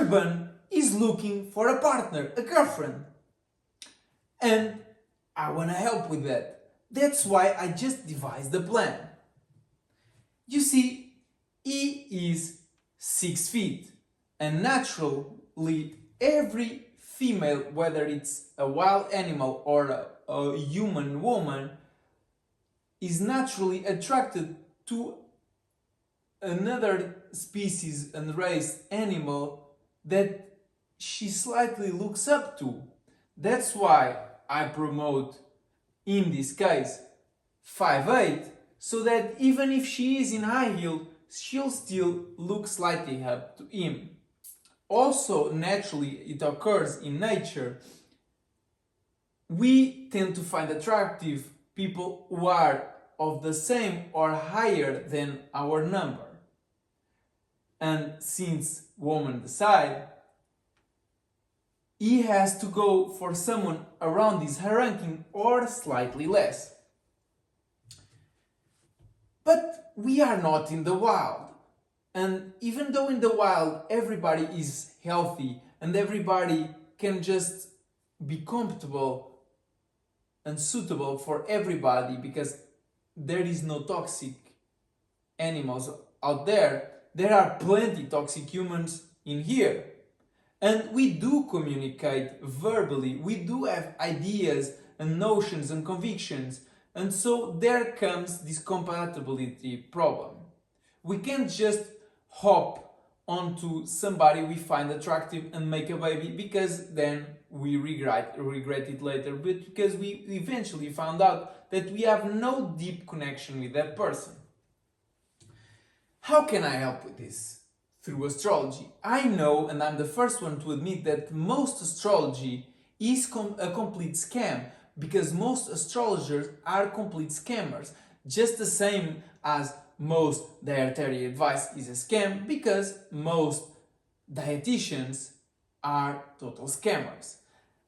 Serban is looking for a partner, a girlfriend. And I want to help with that. That's why I just devised the plan. You see, he is 6 feet, and naturally every female, whether it's a wild animal or a human woman, is naturally attracted to another species and race animal that she slightly looks up to. That's why I promote, in this case, 5'8", so that even if she is in high heel, she'll still look slightly up to him. Also, naturally, it occurs in nature. We tend to find attractive people who are of the same or higher than our number. And since women decide, he has to go for someone around his ranking or slightly less. But we are not in the wild. And even though in the wild everybody is healthy and everybody can just be comfortable and suitable for everybody because there is no toxic animals out there, there are plenty toxic humans in here. And we do communicate verbally, we do have ideas and notions and convictions, and so there comes this compatibility problem. We can't just hop onto somebody we find attractive and make a baby because then we regret it later, but because we eventually found out that we have no deep connection with that person. How can I help with this? Through astrology. I know, and I'm the first one to admit, that most astrology is a complete scam, because most astrologers are complete scammers, just the same as most dietary advice is a scam, because most dietitians are total scammers.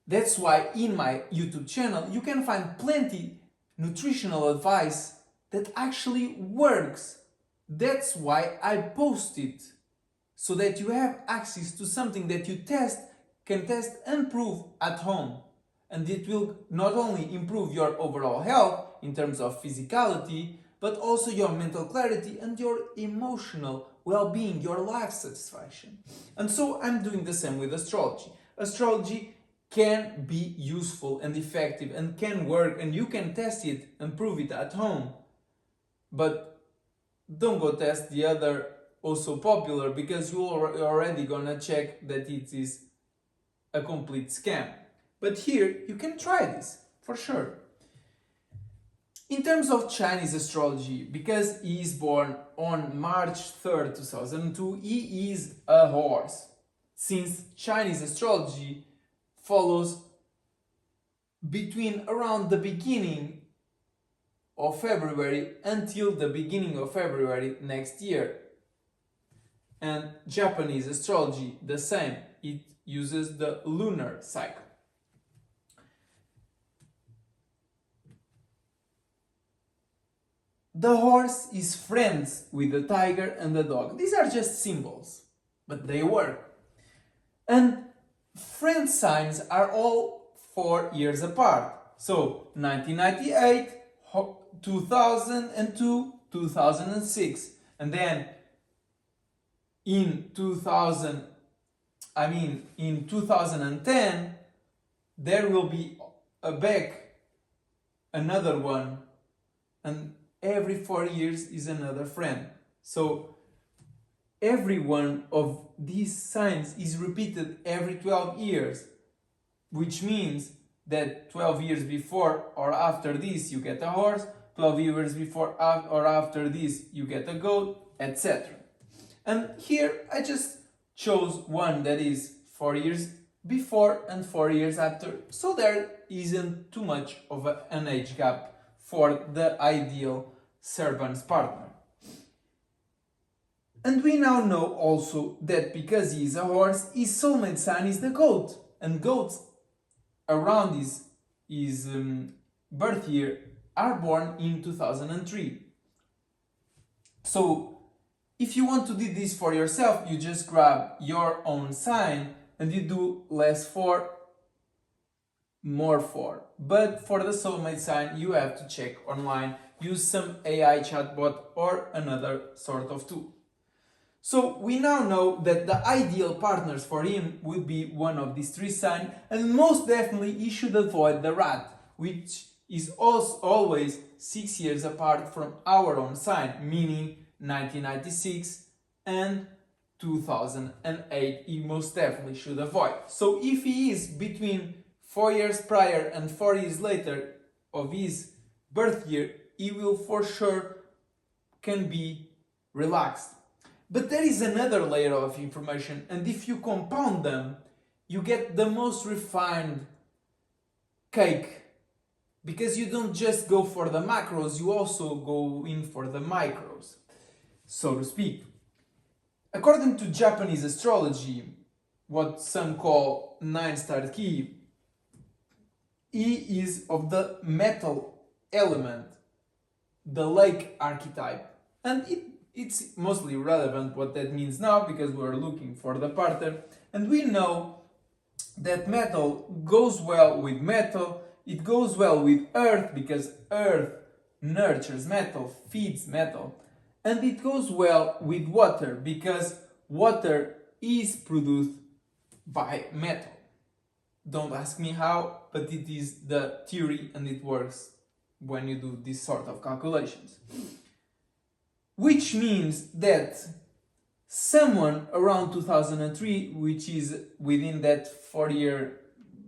That's why in my YouTube channel you can find plenty nutritional advice that actually works. That's why I post it, so that you have access to something that you can test and prove at home. And it will not only improve your overall health in terms of physicality, but also your mental clarity and your emotional well-being, your life satisfaction. And so I'm doing the same with astrology. Astrology can be useful and effective and can work, and you can test it and prove it at home. But don't go test the other also popular, because you're already gonna check that it is a complete scam. But here you can try this for sure. In terms of Chinese astrology, because he is born on March 3rd, 2002, he is a horse. Since Chinese astrology follows between around the beginning of February until the beginning of February next year. And Japanese astrology, the same. It uses the lunar cycle. The horse is friends with the tiger and the dog. These are just symbols, but they work. And friend signs are all 4 years apart. So 1998, 2002, 2006. And then in 2010, there will be another one, and every 4 years is another friend. So every one of these signs is repeated every 12 years, which means that 12 years before or after this you get a horse, 12 years before or after this you get a goat, etc. And here I just chose one that is 4 years before and 4 years after, so there isn't too much of an age gap for the ideal Serban's partner. And we now know also that because he is a horse, his soulmate sign is the goat, and goats around his birth year are born in 2003. So If you want to do this for yourself, you just grab your own sign and you do less 4, more 4. But for the soulmate sign, you have to check online, use some AI chatbot or another sort of tool. So we now know that the ideal partners for him would be one of these 3 signs, and most definitely he should avoid the rat, which is also always 6 years apart from our own sign, meaning 1996 and 2008 he most definitely should avoid. So if he is between 4 years prior and 4 years later of his birth year, he will for sure can be relaxed. But there is another layer of information, and if you compound them, you get the most refined cake. Because you don't just go for the macros, you also go in for the micros, so to speak. According to Japanese astrology, what some call 9-star key, he is of the metal element, the lake archetype. And it's mostly relevant what that means now, because we're looking for the partner. And we know that metal goes well with metal, it goes well with earth, because earth nurtures metal, feeds metal. And it goes well with water, because water is produced by metal. Don't ask me how, but it is the theory and it works when you do this sort of calculations. Which means that someone around 2003, which is within that 4-year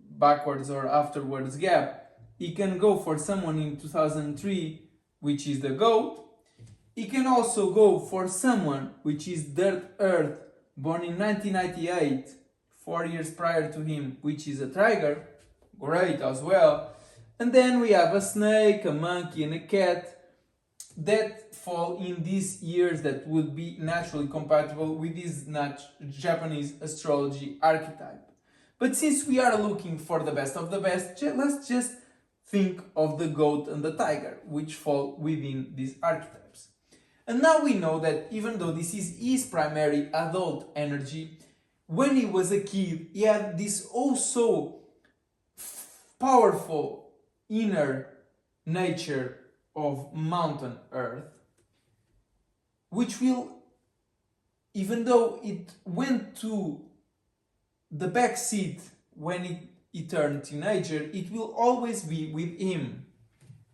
backwards or afterwards gap, he can go for someone in 2003, which is the goat. He can also go for someone which is dirt earth, born in 1998, 4 years prior to him, which is a tiger, great as well. And then we have a snake, a monkey and a cat that fall in these years that would be naturally compatible with this Japanese astrology archetype. But since we are looking for the best of the best, let's just think of the goat and the tiger, which fall within these archetypes. And now we know that even though this is his primary adult energy, when he was a kid, he had this also powerful inner nature of mountain earth, which will, even though it went to the back seat when he turned teenager, it will always be with him,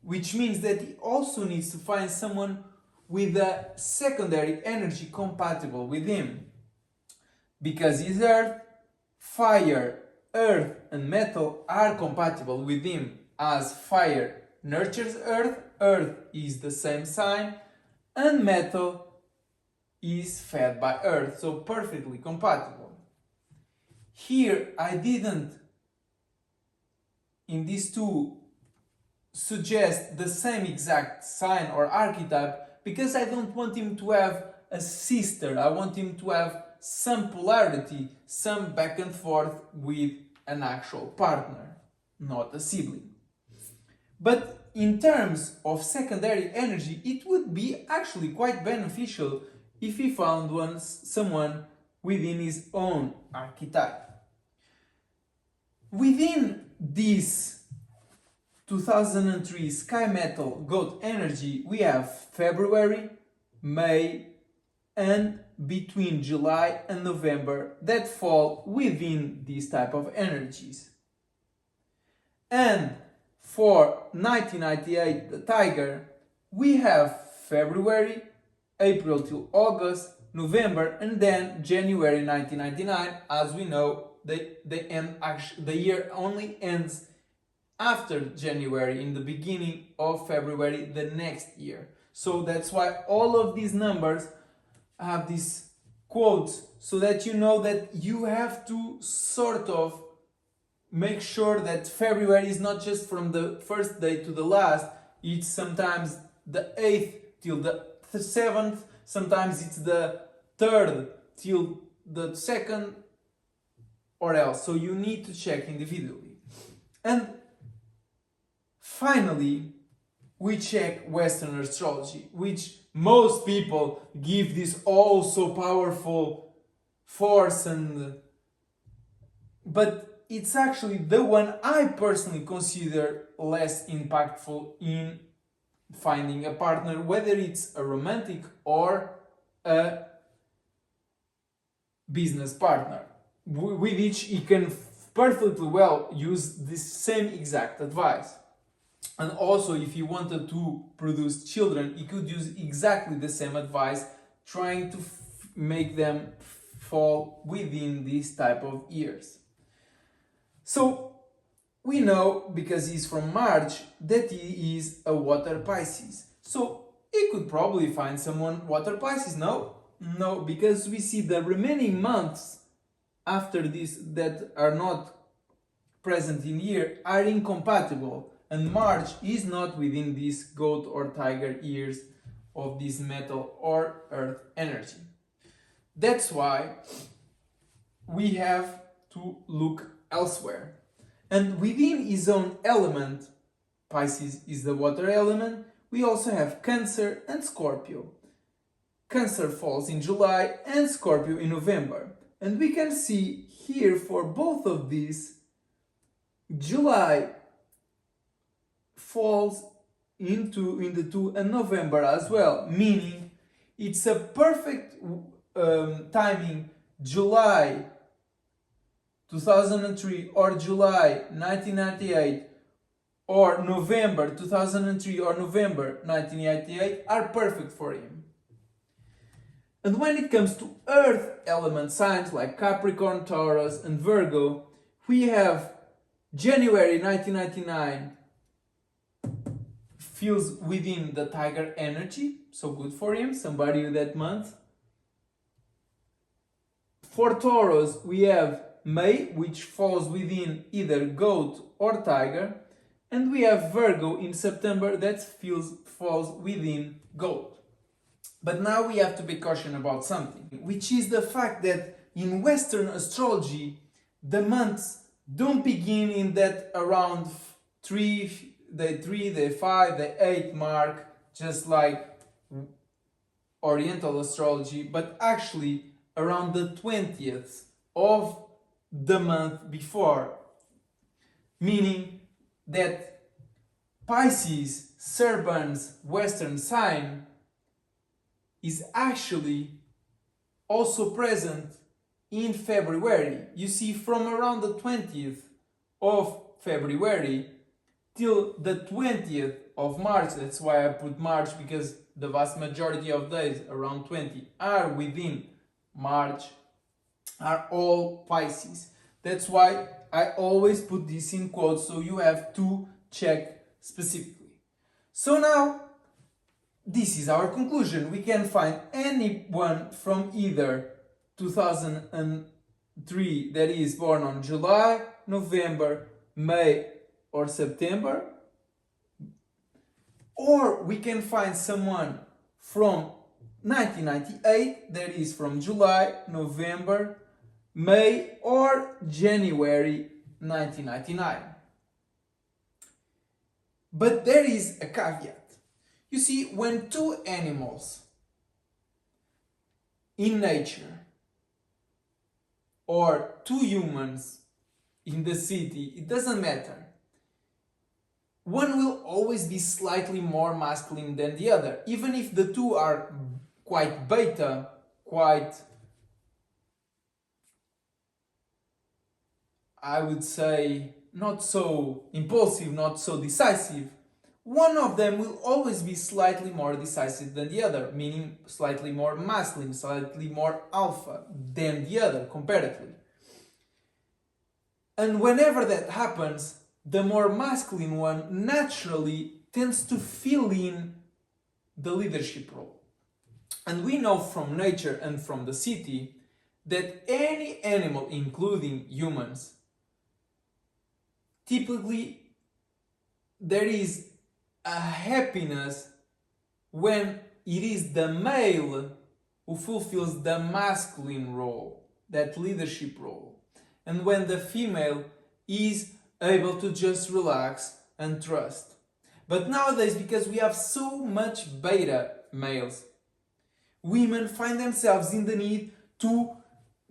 which means that he also needs to find someone with a secondary energy compatible with him, because his earth, fire, earth and metal are compatible with him, as fire nurtures earth, earth is the same sign, and metal is fed by earth, so perfectly compatible. Here I didn't, in these two, suggest the same exact sign or archetype, because I don't want him to have a sister, I want him to have some polarity, some back and forth with an actual partner, not a sibling. But in terms of secondary energy, it would be actually quite beneficial if he found someone within his own archetype. Within this 2003 Sky Metal Goat energy, we have February, May, and between July and November that fall within these type of energies. And for 1998, the Tiger, we have February, April till August, November, and then January 1999. As we know, the year only ends after January, in the beginning of February the next year. So that's why all of these numbers have these quotes, so that you know that you have to sort of make sure that February is not just from the first day to the last, it's sometimes the 8th till the 7th, sometimes it's the 3rd till the 2nd, or else. So you need to check individually. And finally, we check Western astrology, which most people give this all so powerful force, but it's actually the one I personally consider less impactful in finding a partner, whether it's a romantic or a business partner, with which you can perfectly well use this same exact advice. And also, if you wanted to produce children, you could use exactly the same advice, trying to make them fall within this type of years. So we know, because he's from March, that he is a water Pisces. So he could probably find someone water Pisces, no? No, because we see the remaining months after this that are not present in year are incompatible, and March is not within these goat or tiger years of this metal or earth energy. That's why we have to look elsewhere. And within his own element, Pisces is the water element, we also have Cancer and Scorpio. Cancer falls in July and Scorpio in November. And we can see here for both of these, July falls in the two, and November as well, meaning it's a perfect timing, July 2003 or July 1998 or November 2003 or November 1988 are perfect for him. And when it comes to earth element signs like Capricorn, Taurus and Virgo, we have January 1999 feels within the tiger energy, so good for him, somebody that month. For Taurus, we have May, which falls within either goat or tiger, and we have Virgo in September that falls within goat. But now we have to be cautious about something, which is the fact that in Western astrology, the months don't begin in that around day 3, day 5, day 8 mark, just like Oriental astrology, but actually around the 20th of the month before. Meaning that Pisces, Serban's Western sign, is actually also present in February. You see, from around the 20th of February till the 20th of March, that's why I put March, because the vast majority of days, around 20, are within March, are all Pisces. That's why I always put this in quotes, so you have to check specifically. So now, this is our conclusion. We can find anyone from either 2003 that is born on July, November, May or September, or we can find someone from 1998 that is from July, November, May or January 1999. But there is a caveat. You see, when two animals in nature or two humans in the city, it doesn't matter. One will always be slightly more masculine than the other, even if the two are quite beta, I would say, not so impulsive, not so decisive. One of them will always be slightly more decisive than the other, meaning slightly more masculine, slightly more alpha than the other, comparatively. And whenever that happens, the more masculine one naturally tends to fill in the leadership role. And we know from nature and from the city that any animal, including humans, typically there is a happiness when it is the male who fulfills the masculine role, that leadership role, and when the female is able to just relax and trust. But nowadays, because we have so much beta males, women find themselves in the need to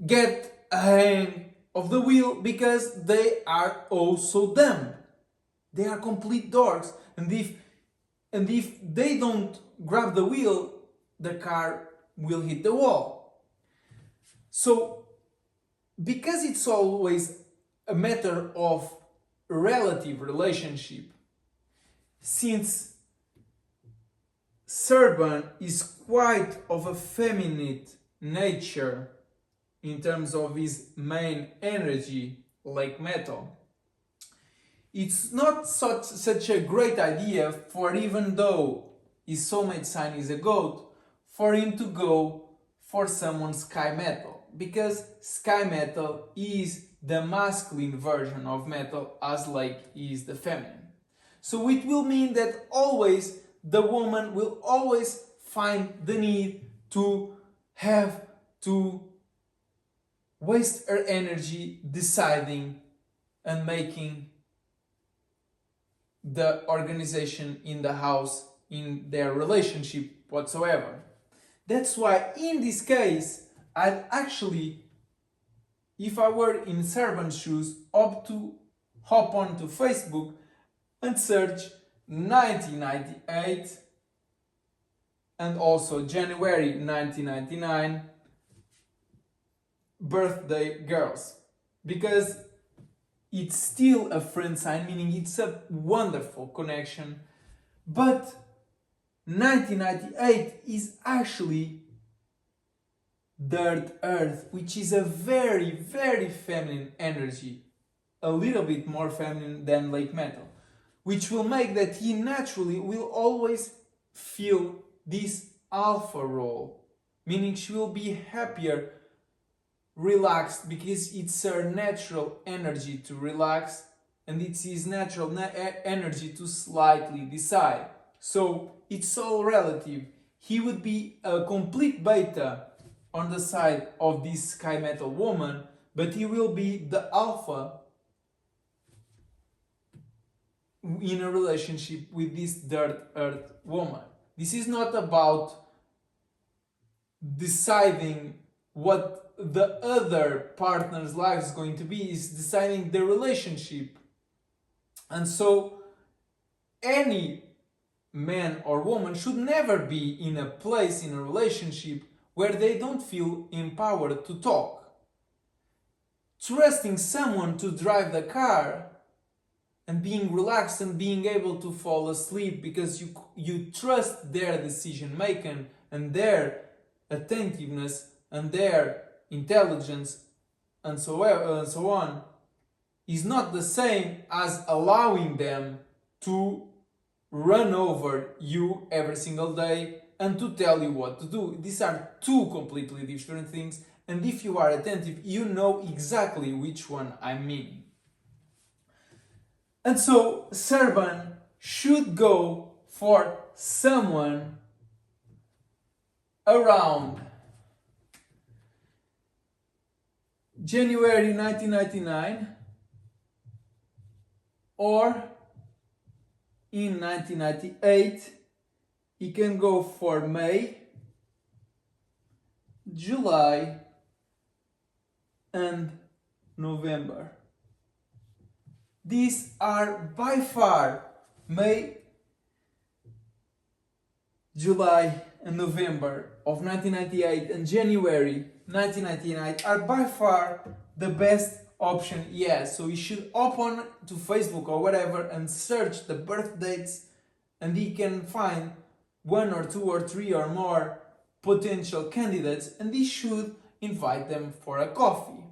get a hang of the wheel because they are also dumb. They are complete dorks. And if they don't grab the wheel, the car will hit the wall. So, because it's always a matter of relative relationship, since Serban is quite of a feminine nature in terms of his main energy, like metal, it's not such a great idea for, even though his soulmate sign is a goat, for him to go for someone sky metal, because sky metal is the masculine version of metal, as like is the feminine. So it will mean that always the woman will always find the need to have to waste her energy deciding and making the organization in the house, in their relationship whatsoever. That's why in this case, I'd actually, if I were in Serban's shoes, opt to hop onto Facebook and search 1998 and also January 1999 birthday girls, because it's still a friend sign, meaning it's a wonderful connection, but 1998 is actually dirt earth, which is a very, very feminine energy, a little bit more feminine than lake metal, which will make that he naturally will always feel this alpha role, meaning she will be happier, relaxed, because it's her natural energy to relax and it's his natural energy to slightly decide. So it's all relative. He would be a complete beta on the side of this sky metal woman, but he will be the alpha in a relationship with this dirt earth woman. This is not about deciding what the other partner's life is going to be, is deciding the relationship. And so any man or woman should never be in a place in a relationship where they don't feel empowered to talk. Trusting someone to drive the car and being relaxed and being able to fall asleep because you trust their decision making and their attentiveness and their intelligence and so on is not the same as allowing them to run over you every single day and to tell you what to do. These are two completely different things, and if you are attentive, you know exactly which one I mean. And so Serban should go for someone around January 1999 or in 1998. He can go for May, July and November. These are by far, May, July and November of 1998 and January 1999 are by far the best option he has. So he should open to Facebook or whatever and search the birth dates, and he can find one or two or three or more potential candidates, and he should invite them for a coffee.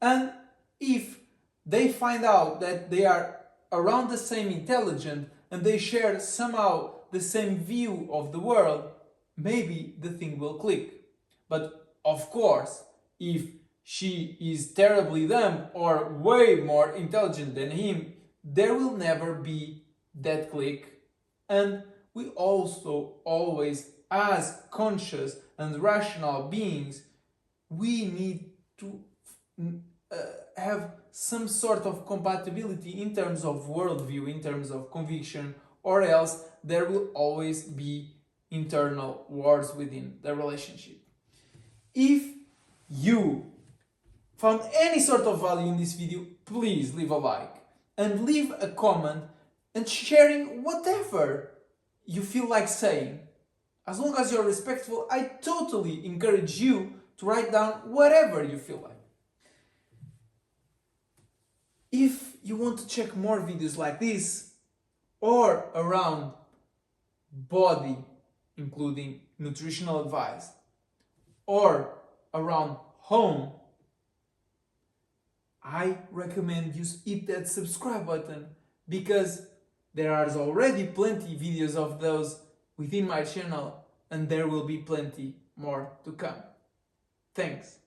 And if they find out that they are around the same intelligence and they share somehow the same view of the world, maybe the thing will click. But of course, if she is terribly dumb or way more intelligent than him, there will never be that click. And we also always, as conscious and rational beings, we need to have some sort of compatibility in terms of worldview, in terms of conviction, or else there will always be internal wars within the relationship. If you found any sort of value in this video, please leave a like and leave a comment and sharing whatever you feel like saying. As long as you're respectful, I totally encourage you to write down whatever you feel like. If you want to check more videos like this or around body, including nutritional advice, or around home, I recommend you hit that subscribe button, because there are already plenty videos of those within my channel and there will be plenty more to come. Thanks.